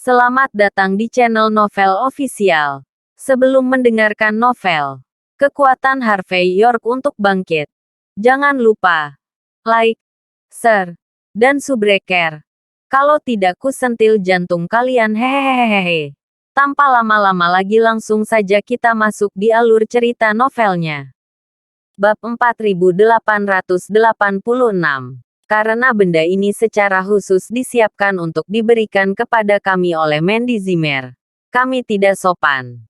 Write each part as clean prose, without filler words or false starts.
Selamat datang di channel Novel Official. Sebelum mendengarkan novel, kekuatan Harvey York untuk bangkit. Jangan lupa like, share, dan subscribe. Kalau tidak kusentil jantung kalian hehehehe. Tanpa lama-lama lagi langsung saja kita masuk di alur cerita novelnya. Bab 4886. Karena benda ini secara khusus disiapkan untuk diberikan kepada kami oleh Mandy Zimmer. Kami tidak sopan.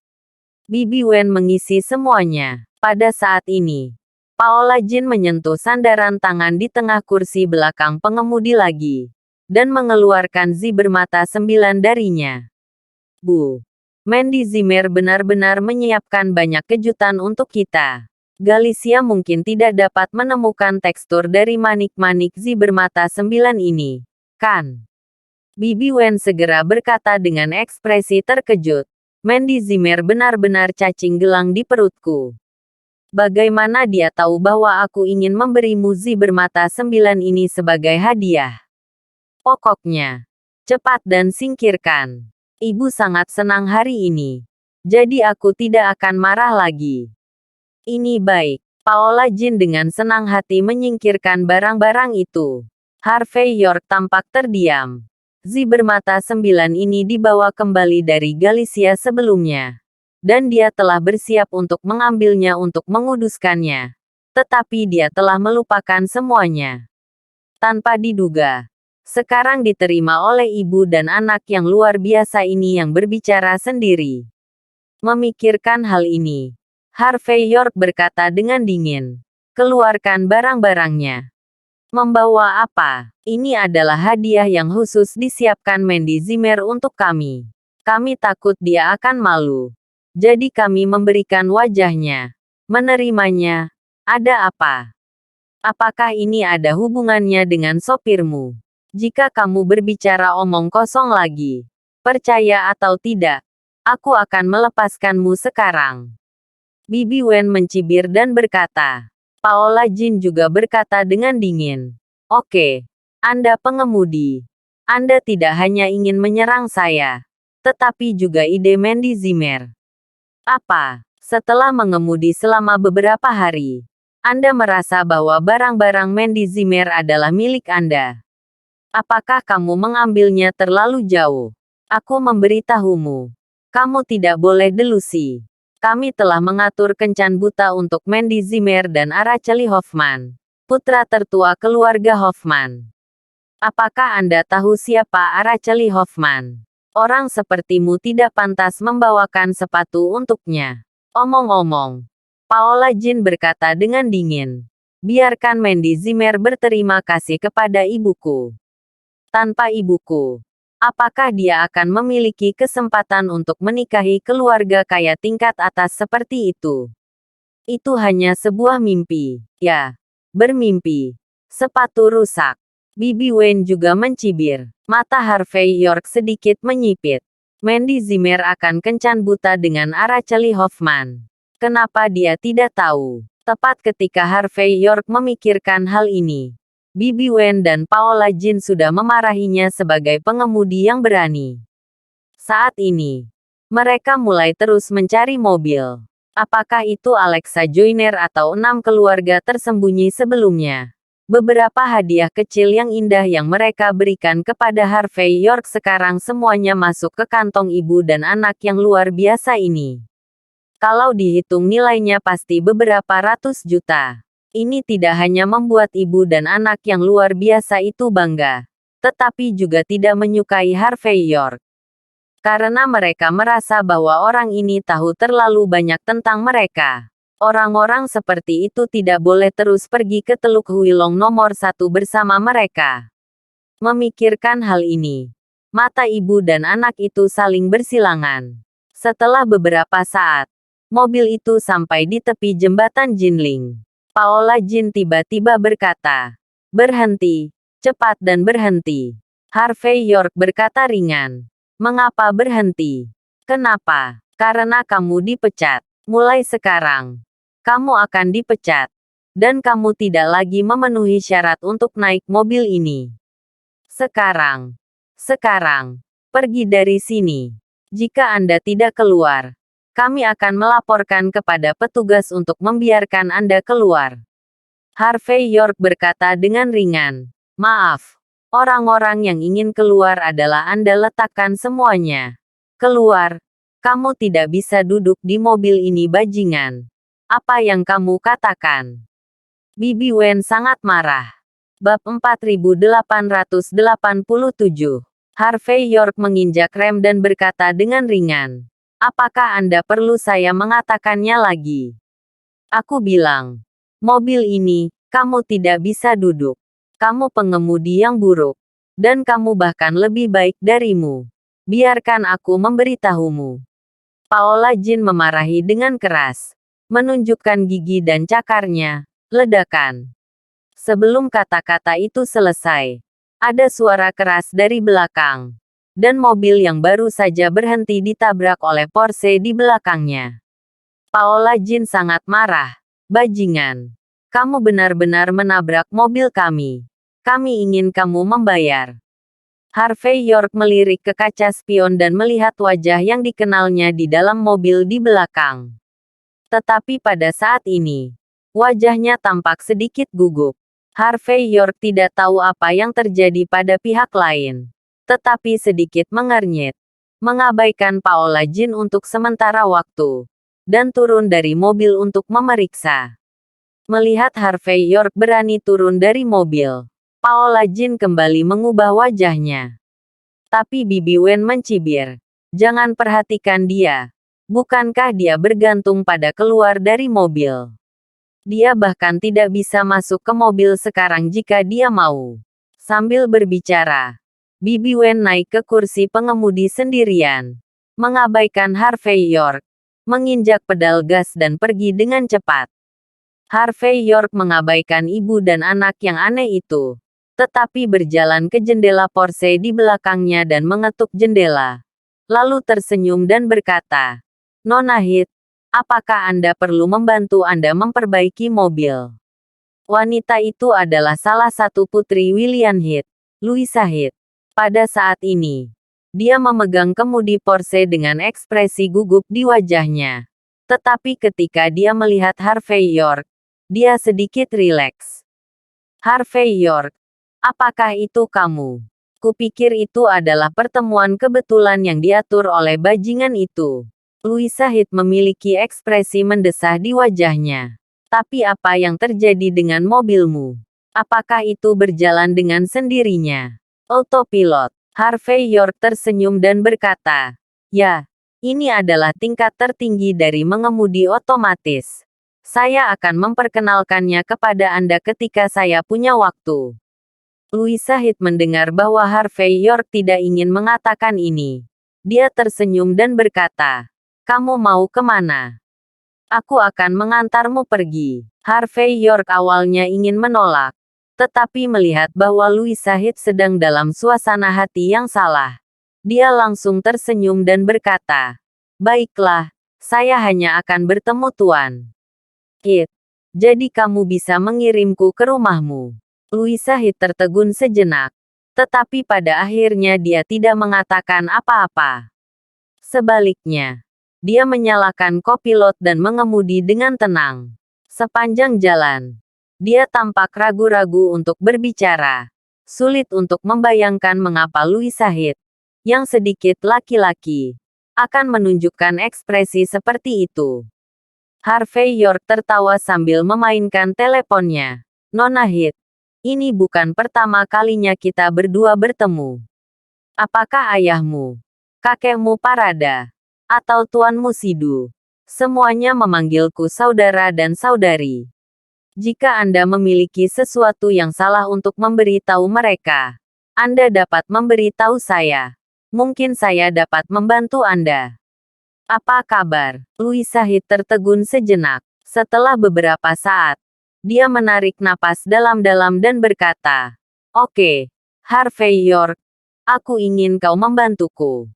Bibi Wen mengisi semuanya. Pada saat ini, Paola Jin menyentuh sandaran tangan di tengah kursi belakang pengemudi lagi. Dan mengeluarkan zi bermata 9 darinya. Bu. Mandy Zimmer benar-benar menyiapkan banyak kejutan untuk kita. Galicia mungkin tidak dapat menemukan tekstur dari manik-manik zi bermata 9 ini, kan? Bibi Wen segera berkata dengan ekspresi terkejut. Mandy Zimmer benar-benar cacing gelang di perutku. Bagaimana dia tahu bahwa aku ingin memberimu zi bermata 9 ini sebagai hadiah? Pokoknya, cepat dan singkirkan. Ibu sangat senang hari ini. Jadi aku tidak akan marah lagi. Ini baik. Paola Jin dengan senang hati menyingkirkan barang-barang itu. Harvey York tampak terdiam. Zi bermata 9 ini dibawa kembali dari Galicia sebelumnya. Dan dia telah bersiap untuk mengambilnya untuk menguduskannya. Tetapi dia telah melupakan semuanya. Tanpa diduga. Sekarang diterima oleh ibu dan anak yang luar biasa ini yang berbicara sendiri. Memikirkan hal ini. Harvey York berkata dengan dingin. Keluarkan barang-barangnya. Membawa apa? Ini adalah hadiah yang khusus disiapkan Mandy Zimmer untuk kami. Kami takut dia akan malu. Jadi kami memberikan wajahnya. Menerimanya. Ada apa? Apakah ini ada hubungannya dengan sopirmu? Jika kamu berbicara omong kosong lagi, percaya atau tidak, aku akan melepaskanmu sekarang. Bibi Wen mencibir dan berkata. Paola Jin juga berkata dengan dingin. Oke, Anda pengemudi. Anda tidak hanya ingin menyerang saya, tetapi juga ide Mandy Zimmer. Apa? Setelah mengemudi selama beberapa hari, Anda merasa bahwa barang-barang Mandy Zimmer adalah milik Anda. Apakah kamu mengambilnya terlalu jauh? Aku memberitahumu. Kamu tidak boleh delusi. Kami telah mengatur kencan buta untuk Mandy Zimmer dan Araceli Hoffman, putra tertua keluarga Hoffman. Apakah Anda tahu siapa Araceli Hoffman? Orang sepertimu tidak pantas membawakan sepatu untuknya. Omong-omong, Paola Jin berkata dengan dingin. Biarkan Mandy Zimmer berterima kasih kepada ibuku. Tanpa ibuku, apakah dia akan memiliki kesempatan untuk menikahi keluarga kaya tingkat atas seperti itu? Itu hanya sebuah mimpi. Ya, bermimpi. Sepatu rusak. Bibi Wen juga mencibir. Mata Harvey York sedikit menyipit. Mandy Zimmer akan kencan buta dengan Araceli Hoffman. Kenapa dia tidak tahu? Tepat ketika Harvey York memikirkan hal ini, Bibi Wen dan Paola Jin sudah memarahinya sebagai pengemudi yang berani. Saat ini, mereka mulai terus mencari mobil. Apakah itu Alexa Joyner atau 6 keluarga tersembunyi sebelumnya? Beberapa hadiah kecil yang indah yang mereka berikan kepada Harvey York sekarang semuanya masuk ke kantong ibu dan anak yang luar biasa ini. Kalau dihitung nilainya pasti beberapa ratus juta. Ini tidak hanya membuat ibu dan anak yang luar biasa itu bangga, tetapi juga tidak menyukai Harvey York. Karena mereka merasa bahwa orang ini tahu terlalu banyak tentang mereka. Orang-orang seperti itu tidak boleh terus pergi ke Teluk Huilong nomor 1 bersama mereka. Memikirkan hal ini, mata ibu dan anak itu saling bersilangan. Setelah beberapa saat, mobil itu sampai di tepi jembatan Jinling. Paola Jin tiba-tiba berkata, berhenti, cepat dan berhenti. Harvey York berkata ringan, mengapa berhenti? Kenapa? Karena kamu dipecat. Mulai sekarang, kamu akan dipecat. Dan kamu tidak lagi memenuhi syarat untuk naik mobil ini. Sekarang, Pergi dari sini. Jika Anda tidak keluar, kami akan melaporkan kepada petugas untuk membiarkan Anda keluar. Harvey York berkata dengan ringan. Maaf. Orang-orang yang ingin keluar adalah Anda letakkan semuanya. Keluar. Kamu tidak bisa duduk di mobil ini bajingan. Apa yang kamu katakan? Bibi Wen sangat marah. Bab 4887. Harvey York menginjak rem dan berkata dengan ringan. Apakah Anda perlu saya mengatakannya lagi? Aku bilang. Mobil ini, kamu tidak bisa duduk. Kamu pengemudi yang buruk. Dan kamu bahkan lebih baik darimu. Biarkan aku memberitahumu. Paola Jin memarahi dengan keras. Menunjukkan gigi dan cakarnya. Ledakan. Sebelum kata-kata itu selesai, ada suara keras dari belakang. Dan mobil yang baru saja berhenti ditabrak oleh Porsche di belakangnya. Paola Jin sangat marah. Bajingan. Kamu benar-benar menabrak mobil kami. Kami ingin kamu membayar. Harvey York melirik ke kaca spion dan melihat wajah yang dikenalnya di dalam mobil di belakang. Tetapi pada saat ini, wajahnya tampak sedikit gugup. Harvey York tidak tahu apa yang terjadi pada pihak lain. Tetapi sedikit mengernyit. Mengabaikan Paola Jin untuk sementara waktu. Dan turun dari mobil untuk memeriksa. Melihat Harvey York berani turun dari mobil, Paola Jin kembali mengubah wajahnya. Tapi Bibi Wen mencibir. Jangan perhatikan dia. Bukankah dia bergantung pada keluar dari mobil? Dia bahkan tidak bisa masuk ke mobil sekarang jika dia mau. Sambil berbicara, Bibi Wen naik ke kursi pengemudi sendirian. Mengabaikan Harvey York. Menginjak pedal gas dan pergi dengan cepat. Harvey York mengabaikan ibu dan anak yang aneh itu. Tetapi berjalan ke jendela Porsche di belakangnya dan mengetuk jendela. Lalu tersenyum dan berkata, Nona Heath, apakah Anda perlu membantu Anda memperbaiki mobil? Wanita itu adalah salah satu putri William Heath, Louisa Heath. Pada saat ini, dia memegang kemudi Porsche dengan ekspresi gugup di wajahnya. Tetapi ketika dia melihat Harvey York, dia sedikit rileks. Harvey York, apakah itu kamu? Kupikir itu adalah pertemuan kebetulan yang diatur oleh bajingan itu. Louisa Heath memiliki ekspresi mendesah di wajahnya. Tapi apa yang terjadi dengan mobilmu? Apakah itu berjalan dengan sendirinya? Autopilot. Harvey York tersenyum dan berkata, ya, ini adalah tingkat tertinggi dari mengemudi otomatis. Saya akan memperkenalkannya kepada Anda ketika saya punya waktu. Louisa Heath mendengar bahwa Harvey York tidak ingin mengatakan ini. Dia tersenyum dan berkata, kamu mau kemana? Aku akan mengantarmu pergi. Harvey York awalnya ingin menolak. Tetapi melihat bahwa Louisa Heath sedang dalam suasana hati yang salah. Dia langsung tersenyum dan berkata, baiklah, saya hanya akan bertemu Tuan Heath. Jadi kamu bisa mengirimku ke rumahmu. Louisa Heath tertegun sejenak. Tetapi pada akhirnya dia tidak mengatakan apa-apa. Sebaliknya, dia menyalakan kopilot dan mengemudi dengan tenang. Sepanjang jalan, dia tampak ragu-ragu untuk berbicara. Sulit untuk membayangkan mengapa Louisa Heath, yang sedikit laki-laki, akan menunjukkan ekspresi seperti itu. Harvey York tertawa sambil memainkan teleponnya. Nona Heath, ini bukan pertama kalinya kita berdua bertemu. Apakah ayahmu, kakekmu Parada, atau tuanmu Sidu? Semuanya memanggilku saudara dan saudari. Jika Anda memiliki sesuatu yang salah untuk memberitahu mereka, Anda dapat memberitahu saya. Mungkin saya dapat membantu Anda. Apa kabar? Louisa Heath tertegun sejenak. Setelah beberapa saat, dia menarik napas dalam-dalam dan berkata, oke, Harvey York, aku ingin kau membantuku.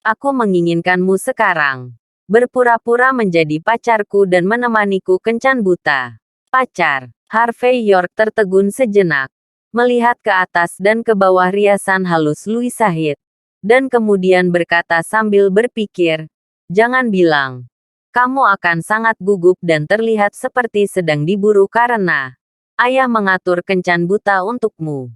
Aku menginginkanmu sekarang. Berpura-pura menjadi pacarku dan menemaniku kencan buta. Pacar. Harvey York tertegun sejenak. Melihat ke atas dan ke bawah riasan halus Louisa Heath. Dan kemudian berkata sambil berpikir, jangan bilang. Kamu akan sangat gugup dan terlihat seperti sedang diburu karena ayah mengatur kencan buta untukmu.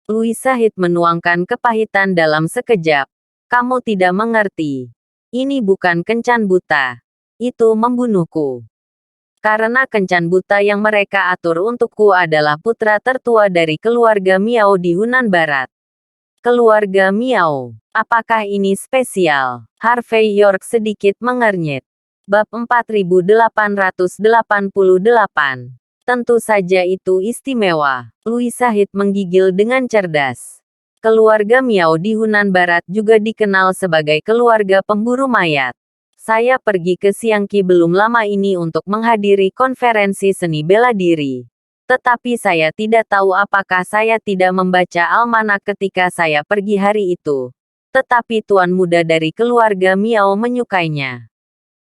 Louis Said menuangkan kepahitan dalam sekejap. Kamu tidak mengerti. Ini bukan kencan buta. Itu membunuhku. Karena kencan buta yang mereka atur untukku adalah putra tertua dari keluarga Miao di Hunan Barat. Keluarga Miao. Apakah ini spesial? Harvey York sedikit mengernyit. Bab 4888. Tentu saja itu istimewa. Louis Said menggigil dengan cerdas. Keluarga Miao di Hunan Barat juga dikenal sebagai keluarga pemburu mayat. Saya pergi ke Xiangqi belum lama ini untuk menghadiri konferensi seni bela diri. Tetapi saya tidak tahu apakah saya tidak membaca almanak ketika saya pergi hari itu. Tetapi tuan muda dari keluarga Miao menyukainya.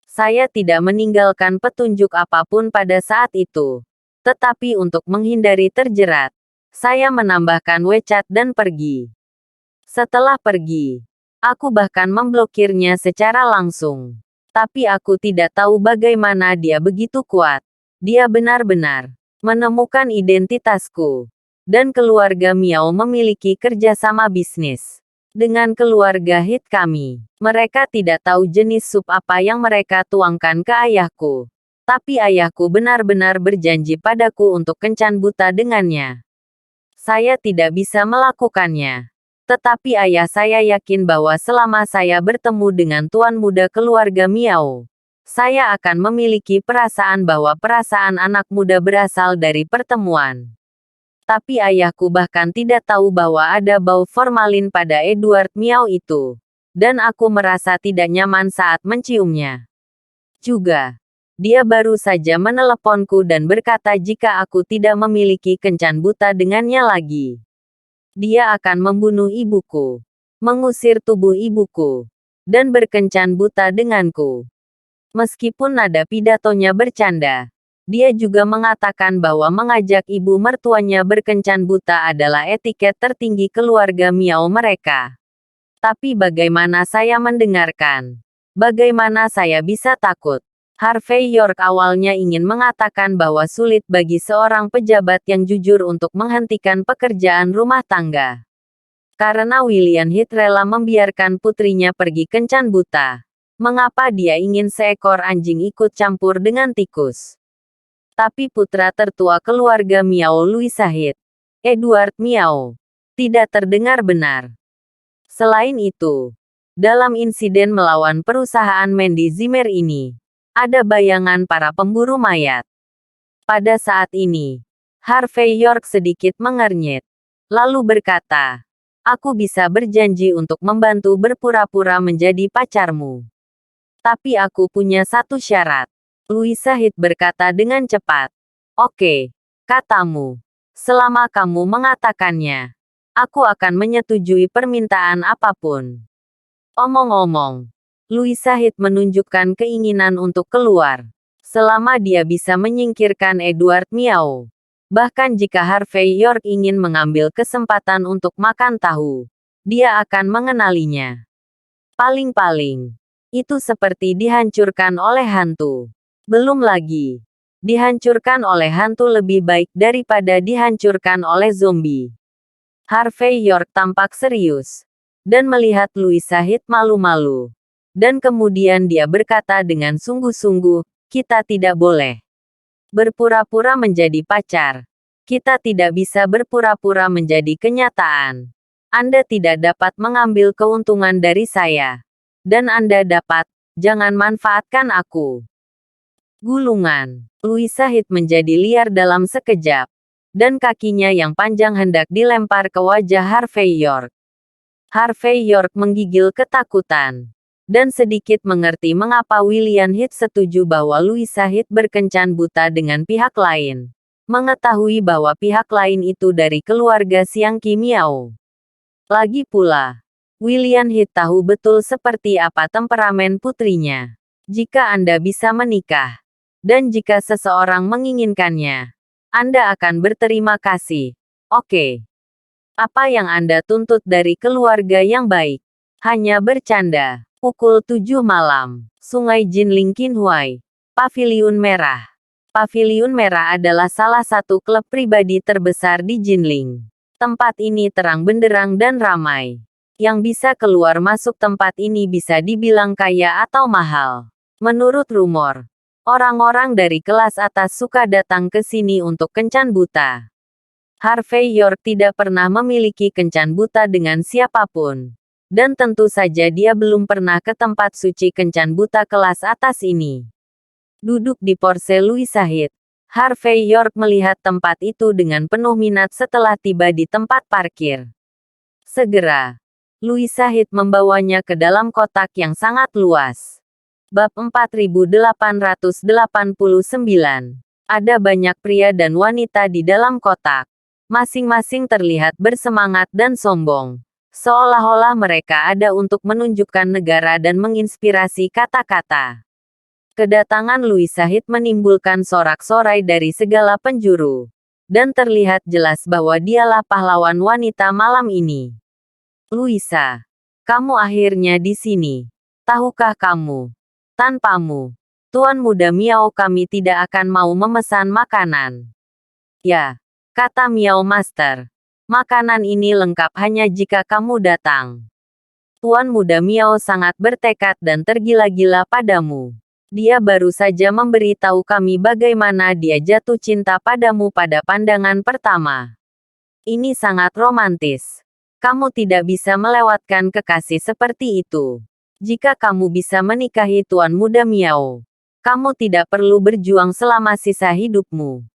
Saya tidak meninggalkan petunjuk apapun pada saat itu. Tetapi untuk menghindari terjerat, saya menambahkan WeChat dan pergi. Setelah pergi, aku bahkan memblokirnya secara langsung. Tapi aku tidak tahu bagaimana dia begitu kuat. Dia benar-benar menemukan identitasku. Dan keluarga Miao memiliki kerjasama bisnis dengan keluarga hit kami. Mereka tidak tahu jenis sup apa yang mereka tuangkan ke ayahku. Tapi ayahku benar-benar berjanji padaku untuk kencan buta dengannya. Saya tidak bisa melakukannya. Tetapi ayah saya yakin bahwa selama saya bertemu dengan tuan muda keluarga Miao, saya akan memiliki perasaan bahwa perasaan anak muda berasal dari pertemuan. Tapi ayahku bahkan tidak tahu bahwa ada bau formalin pada Edward Miao itu. Dan aku merasa tidak nyaman saat menciumnya. Juga, dia baru saja meneleponku dan berkata jika aku tidak memiliki kencan buta dengannya lagi, dia akan membunuh ibuku, mengusir tubuh ibuku, dan berkencan buta denganku. Meskipun nada pidatonya bercanda, dia juga mengatakan bahwa mengajak ibu mertuanya berkencan buta adalah etiket tertinggi keluarga Miao mereka. Tapi bagaimana saya mendengarkan? Bagaimana saya bisa takut? Harvey York awalnya ingin mengatakan bahwa sulit bagi seorang pejabat yang jujur untuk menghentikan pekerjaan rumah tangga. Karena William Heath rela membiarkan putrinya pergi kencan buta. Mengapa dia ingin seekor anjing ikut campur dengan tikus? Tapi putra tertua keluarga Miao Louis Said, Edward Miao, tidak terdengar benar. Selain itu, dalam insiden melawan perusahaan Mandy Zimmer ini, ada bayangan para pemburu mayat. Pada saat ini, Harvey York sedikit mengernyit, lalu berkata, aku bisa berjanji untuk membantu berpura-pura menjadi pacarmu. Tapi aku punya satu syarat. Louis Said berkata dengan cepat. Oke, katamu. Selama kamu mengatakannya, aku akan menyetujui permintaan apapun. Omong-omong, Louis Said menunjukkan keinginan untuk keluar. Selama dia bisa menyingkirkan Edward Miao. Bahkan jika Harvey York ingin mengambil kesempatan untuk makan tahu, dia akan mengenalinya. Paling-paling, itu seperti dihancurkan oleh hantu. Belum lagi, dihancurkan oleh hantu lebih baik daripada dihancurkan oleh zombie. Harvey York tampak serius, dan melihat Louis Said malu-malu. Dan kemudian dia berkata dengan sungguh-sungguh, kita tidak boleh berpura-pura menjadi pacar. Kita tidak bisa berpura-pura menjadi kenyataan. Anda tidak dapat mengambil keuntungan dari saya. Dan Anda dapat, jangan manfaatkan aku. Gulungan. Louis Said menjadi liar dalam sekejap. Dan kakinya yang panjang hendak dilempar ke wajah Harvey York. Harvey York menggigil ketakutan. Dan sedikit mengerti mengapa William Heath setuju bahwa Louis Said berkencan buta dengan pihak lain. Mengetahui bahwa pihak lain itu dari keluarga Xiangqi Miao. Lagi pula, William Heath tahu betul seperti apa temperamen putrinya. Jika Anda bisa menikah, dan jika seseorang menginginkannya, Anda akan berterima kasih. Oke. Apa yang Anda tuntut dari keluarga yang baik? Hanya bercanda. Pukul 7 malam. Sungai Jinling Qinhuai. Paviliun Merah. Paviliun Merah adalah salah satu klub pribadi terbesar di Jinling. Tempat ini terang benderang dan ramai. Yang bisa keluar masuk tempat ini bisa dibilang kaya atau mahal. Menurut rumor, orang-orang dari kelas atas suka datang ke sini untuk kencan buta. Harvey York tidak pernah memiliki kencan buta dengan siapapun. Dan tentu saja dia belum pernah ke tempat suci kencan buta kelas atas ini. Duduk di Porsche Louis Said, Harvey York melihat tempat itu dengan penuh minat setelah tiba di tempat parkir. Segera, Louis Said membawanya ke dalam kotak yang sangat luas. Bab 4889. Ada banyak pria dan wanita di dalam kotak. Masing-masing terlihat bersemangat dan sombong. Seolah-olah mereka ada untuk menunjukkan negara dan menginspirasi kata-kata. Kedatangan Louis Said menimbulkan sorak-sorai dari segala penjuru. Dan terlihat jelas bahwa dialah pahlawan wanita malam ini. Louisa, kamu akhirnya di sini. Tahukah kamu? Tanpamu, Tuan Muda Miao kami tidak akan mau memesan makanan. Ya, kata Miao Master. Makanan ini lengkap hanya jika kamu datang. Tuan Muda Miao sangat bertekad dan tergila-gila padamu. Dia baru saja memberitahu kami bagaimana dia jatuh cinta padamu pada pandangan pertama. Ini sangat romantis. Kamu tidak bisa melewatkan kekasih seperti itu. Jika kamu bisa menikahi Tuan Muda Miao, kamu tidak perlu berjuang selama sisa hidupmu.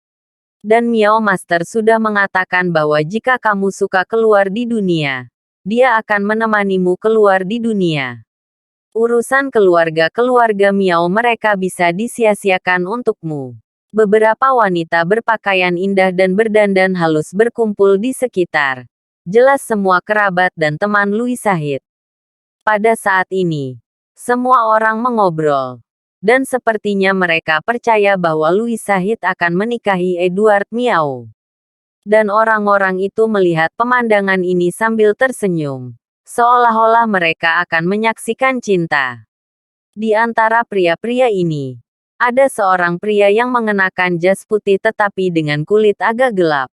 Dan Miao Master sudah mengatakan bahwa jika kamu suka keluar di dunia, dia akan menemanimu keluar di dunia. Urusan keluarga Miao mereka bisa disia-siakan untukmu. Beberapa wanita berpakaian indah dan berdandan halus berkumpul di sekitar. Jelas semua kerabat dan teman Louis Said. Pada saat ini, semua orang mengobrol. Dan sepertinya mereka percaya bahwa Louis Said akan menikahi Edward Miao. Dan orang-orang itu melihat pemandangan ini sambil tersenyum. Seolah-olah mereka akan menyaksikan cinta. Di antara pria-pria ini, ada seorang pria yang mengenakan jas putih tetapi dengan kulit agak gelap.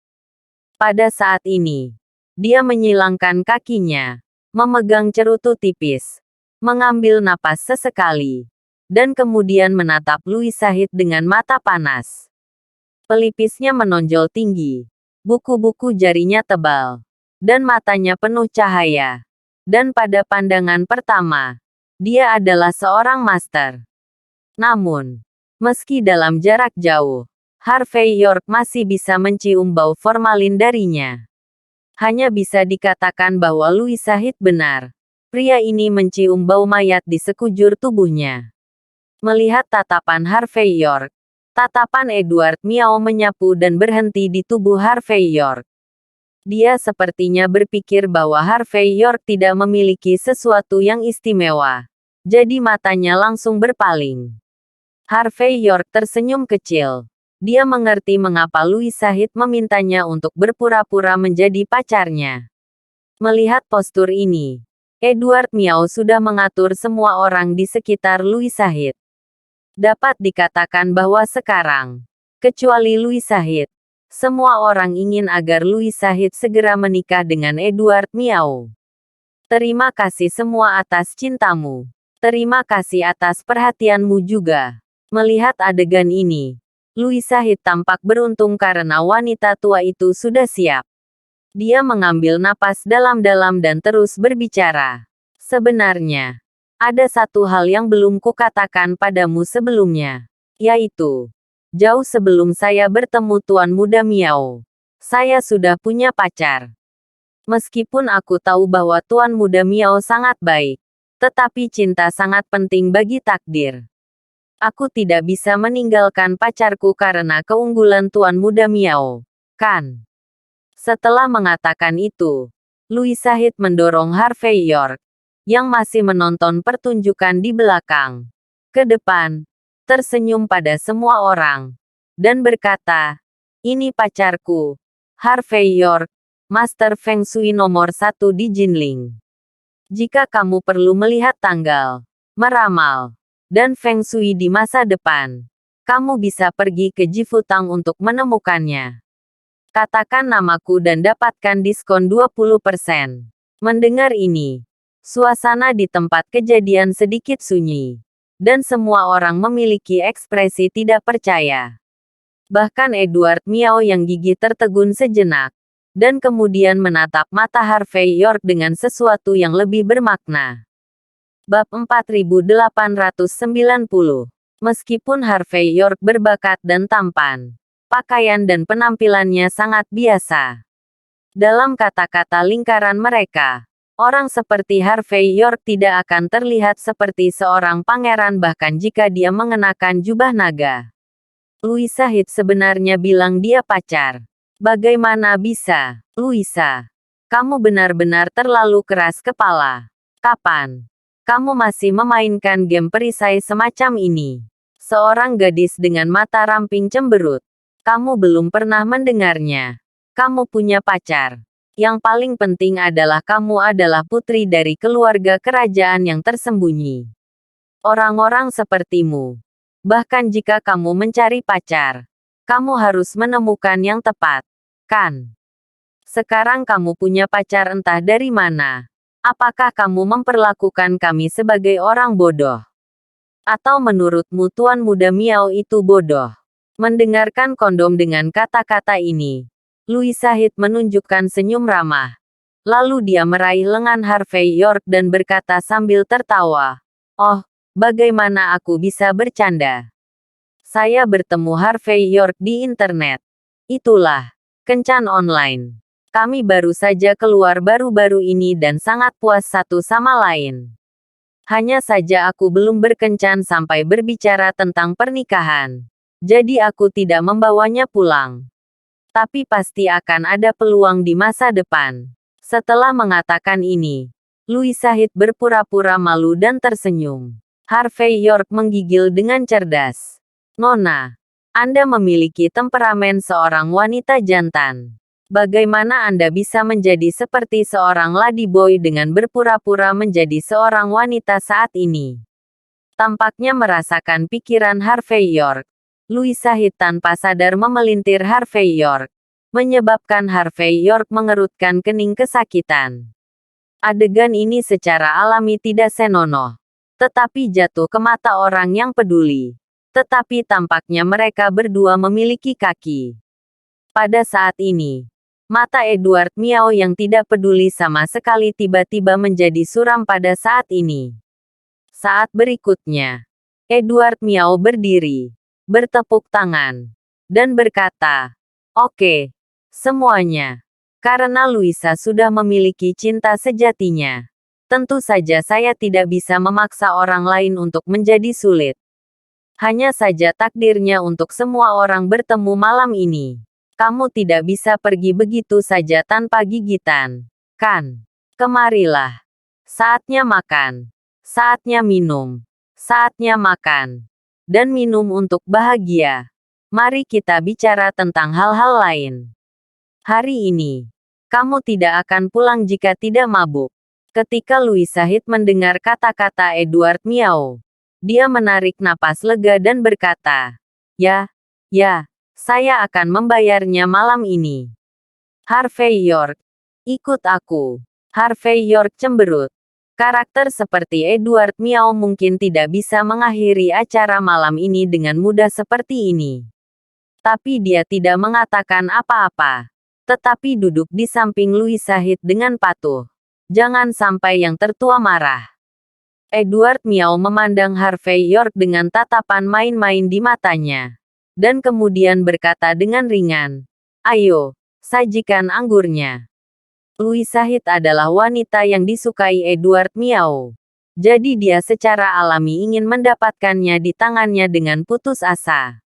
Pada saat ini, dia menyilangkan kakinya, memegang cerutu tipis, mengambil napas sesekali. Dan kemudian menatap Louis Said dengan mata panas. Pelipisnya menonjol tinggi. Buku-buku jarinya tebal. Dan matanya penuh cahaya. Dan pada pandangan pertama, dia adalah seorang master. Namun, meski dalam jarak jauh, Harvey York masih bisa mencium bau formalin darinya. Hanya bisa dikatakan bahwa Louis Said benar. Pria ini mencium bau mayat di sekujur tubuhnya. Melihat tatapan Harvey York, tatapan Edward Miao menyapu dan berhenti di tubuh Harvey York. Dia sepertinya berpikir bahwa Harvey York tidak memiliki sesuatu yang istimewa. Jadi matanya langsung berpaling. Harvey York tersenyum kecil. Dia mengerti mengapa Louis Said memintanya untuk berpura-pura menjadi pacarnya. Melihat postur ini, Edward Miao sudah mengatur semua orang di sekitar Louis Said. Dapat dikatakan bahwa sekarang, kecuali Louis Said, semua orang ingin agar Louis Said segera menikah dengan Edward Miao. Terima kasih semua atas cintamu. Terima kasih atas perhatianmu juga. Melihat adegan ini, Louis Said tampak beruntung karena wanita tua itu sudah siap. Dia mengambil napas dalam-dalam dan terus berbicara. Sebenarnya, ada satu hal yang belum kukatakan padamu sebelumnya. Yaitu, jauh sebelum saya bertemu Tuan Muda Miao, saya sudah punya pacar. Meskipun aku tahu bahwa Tuan Muda Miao sangat baik, tetapi cinta sangat penting bagi takdir. Aku tidak bisa meninggalkan pacarku karena keunggulan Tuan Muda Miao, kan? Setelah mengatakan itu, Louis Said mendorong Harvey York, yang masih menonton pertunjukan di belakang, ke depan, tersenyum pada semua orang, dan berkata, "Ini pacarku, Harvey York, Master Feng Shui nomor 1 di Jinling." Jika kamu perlu melihat tanggal, meramal, dan feng shui di masa depan, kamu bisa pergi ke Jifutang untuk menemukannya. Katakan namaku dan dapatkan diskon 20%. Mendengar ini, suasana di tempat kejadian sedikit sunyi. Dan semua orang memiliki ekspresi tidak percaya. Bahkan Edward Miao yang gigi tertegun sejenak. Dan kemudian menatap mata Harvey York dengan sesuatu yang lebih bermakna. Bab 4890. Meskipun Harvey York berbakat dan tampan, pakaian dan penampilannya sangat biasa. Dalam kata-kata lingkaran mereka, orang seperti Harvey York tidak akan terlihat seperti seorang pangeran bahkan jika dia mengenakan jubah naga. Louisa Heath sebenarnya bilang dia pacar. Bagaimana bisa, Louisa? Kamu benar-benar terlalu keras kepala. Kapan? Kamu masih memainkan game perisai semacam ini? Seorang gadis dengan mata ramping cemberut. Kamu belum pernah mendengarnya. Kamu punya pacar. Yang paling penting adalah kamu adalah putri dari keluarga kerajaan yang tersembunyi. Orang-orang sepertimu. Bahkan jika kamu mencari pacar, kamu harus menemukan yang tepat, kan? Sekarang kamu punya pacar entah dari mana. Apakah kamu memperlakukan kami sebagai orang bodoh? Atau menurutmu Tuan Muda Miao itu bodoh? Mendengarkan kondom dengan kata-kata ini, Louisa Heath menunjukkan senyum ramah. Lalu dia meraih lengan Harvey York dan berkata sambil tertawa, "Oh, bagaimana aku bisa bercanda? Saya bertemu Harvey York di internet. Itulah, kencan online. Kami baru saja keluar baru-baru ini dan sangat puas satu sama lain. Hanya saja aku belum berkencan sampai berbicara tentang pernikahan. Jadi aku tidak membawanya pulang. Tapi pasti akan ada peluang di masa depan." Setelah mengatakan ini, Louisa Heath berpura-pura malu dan tersenyum. Harvey York menggigil dengan cerdas. "Nona, Anda memiliki temperamen seorang wanita jantan. Bagaimana Anda bisa menjadi seperti seorang ladyboy dengan berpura-pura menjadi seorang wanita saat ini?" Tampaknya merasakan pikiran Harvey York. Louisa Heath tanpa sadar memelintir Harvey York, menyebabkan Harvey York mengerutkan kening kesakitan. Adegan ini secara alami tidak senonoh, tetapi jatuh ke mata orang yang peduli. Tetapi tampaknya mereka berdua memiliki kaki. Pada saat ini, mata Edward Miao yang tidak peduli sama sekali tiba-tiba menjadi suram pada saat ini. Saat berikutnya, Edward Miao berdiri, bertepuk tangan, dan berkata, "Oke, semuanya. Karena Louisa sudah memiliki cinta sejatinya. Tentu saja saya tidak bisa memaksa orang lain untuk menjadi sulit. Hanya saja takdirnya untuk semua orang bertemu malam ini. Kamu tidak bisa pergi begitu saja tanpa gigitan, kan? Kemarilah. Saatnya makan. Saatnya minum. Saatnya makan. Dan minum untuk bahagia. Mari kita bicara tentang hal-hal lain. Hari ini, kamu tidak akan pulang jika tidak mabuk." Ketika Louisa Heath mendengar kata-kata Edward Miao, dia menarik napas lega dan berkata, Ya, saya akan membayarnya malam ini." Harvey York, ikut aku. Harvey York cemberut. Karakter seperti Edward Miao mungkin tidak bisa mengakhiri acara malam ini dengan mudah seperti ini. Tapi dia tidak mengatakan apa-apa, tetapi duduk di samping Louisa Heath dengan patuh. Jangan sampai yang tertua marah. Edward Miao memandang Harvey York dengan tatapan main-main di matanya. Dan kemudian berkata dengan ringan, "Ayo, sajikan anggurnya." Louisa Heath adalah wanita yang disukai Edward Miao. Jadi dia secara alami ingin mendapatkannya di tangannya dengan putus asa.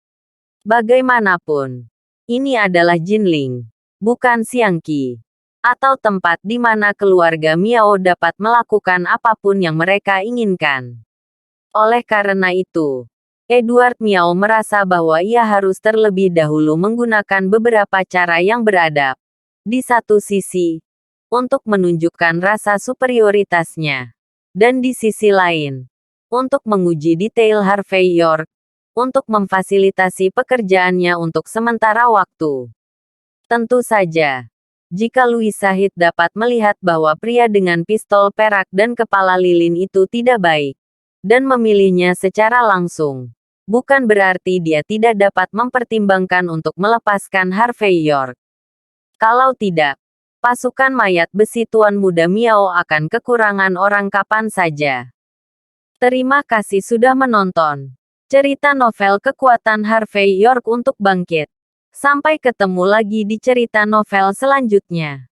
Bagaimanapun, ini adalah Jinling, bukan Xiangqi, atau tempat di mana keluarga Miao dapat melakukan apapun yang mereka inginkan. Oleh karena itu, Edward Miao merasa bahwa ia harus terlebih dahulu menggunakan beberapa cara yang beradab. Di satu sisi, untuk menunjukkan rasa superioritasnya. Dan di sisi lain, untuk menguji detail Harvey York, untuk memfasilitasi pekerjaannya untuk sementara waktu. Tentu saja, jika Louis Said dapat melihat bahwa pria dengan pistol perak dan kepala lilin itu tidak baik, dan memilihnya secara langsung, bukan berarti dia tidak dapat mempertimbangkan untuk melepaskan Harvey York. Kalau tidak, pasukan mayat besi Tuan Muda Miao akan kekurangan orang kapan saja. Terima kasih sudah menonton cerita novel Kekuatan Harvey York untuk Bangkit. Sampai ketemu lagi di cerita novel selanjutnya.